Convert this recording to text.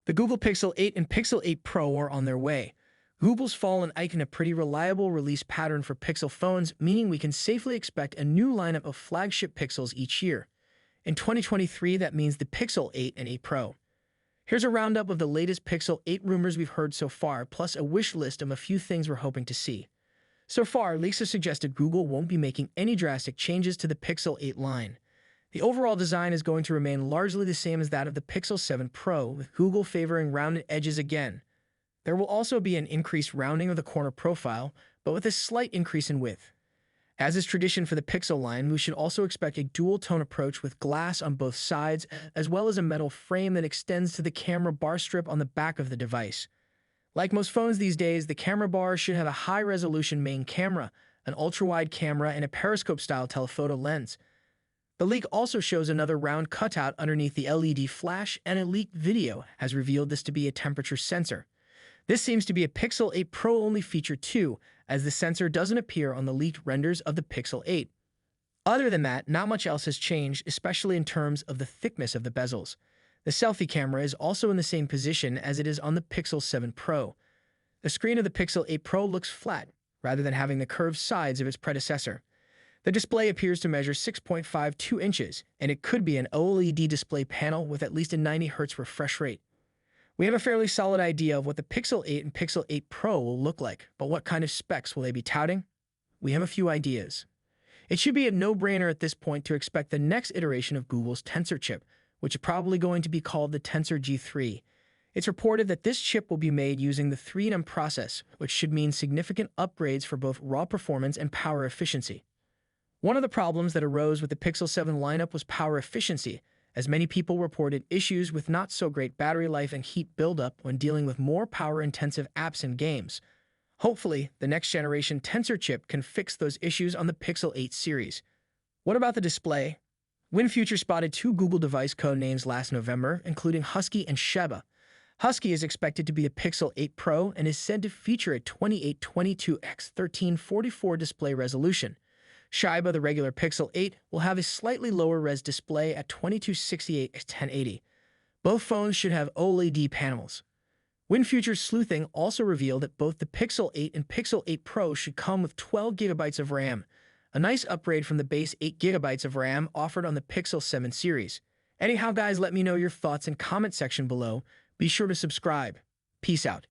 The Google Pixel 8 and Pixel 8 Pro are on their way. Google's fallen icon a pretty reliable release pattern for Pixel phones, meaning we can safely expect a new lineup of flagship Pixels each year. In 2023, that means the Pixel 8 and 8 Pro. Here's a roundup of the latest Pixel 8 rumors we've heard so far, plus a wish list of a few things we're hoping to see. So far, leaks have suggested Google won't be making any drastic changes to the Pixel 8 line. The overall design is going to remain largely the same as that of the Pixel 7 Pro, with Google favoring rounded edges again. There will also be an increased rounding of the corner profile, but with a slight increase in width. As is tradition for the Pixel line, we should also expect a dual-tone approach with glass on both sides, as well as a metal frame that extends to the camera bar strip on the back of the device. Like most phones these days, the camera bar should have a high-resolution main camera, an ultra-wide camera, and a periscope-style telephoto lens. The leak also shows another round cutout underneath the LED flash, and a leaked video has revealed this to be a temperature sensor. This seems to be a Pixel 8 Pro-only feature too, as the sensor doesn't appear on the leaked renders of the Pixel 8. Other than that, not much else has changed, especially in terms of the thickness of the bezels. The selfie camera is also in the same position as it is on the Pixel 7 Pro. The screen of the Pixel 8 Pro looks flat, rather than having the curved sides of its predecessor. The display appears to measure 6.52 inches, and it could be an OLED display panel with at least a 90 Hz refresh rate. We have a fairly solid idea of what the Pixel 8 and Pixel 8 Pro will look like, but what kind of specs will they be touting? We have a few ideas. It should be a no-brainer at this point to expect the next iteration of Google's Tensor chip, which is probably going to be called the Tensor G3. It's reported that this chip will be made using the 3nm process, which should mean significant upgrades for both raw performance and power efficiency. One of the problems that arose with the Pixel 7 lineup was power efficiency, as many people reported issues with not-so-great battery life and heat buildup when dealing with more power-intensive apps and games. Hopefully, the next-generation Tensor chip can fix those issues on the Pixel 8 series. What about the display? WinFuture spotted two Google device code names last November, including Husky and Sheba. Husky is expected to be a Pixel 8 Pro and is said to feature a 2822x1344 display resolution. Sheba, the regular Pixel 8, will have a slightly lower res display at 2268x1080. Both phones should have OLED panels. WinFuture's sleuthing also revealed that both the Pixel 8 and Pixel 8 Pro should come with 12GB of RAM, a nice upgrade from the base 8GB of RAM offered on the Pixel 7 series. Anyhow, guys, let me know your thoughts in comment section below. Be sure to subscribe. Peace out.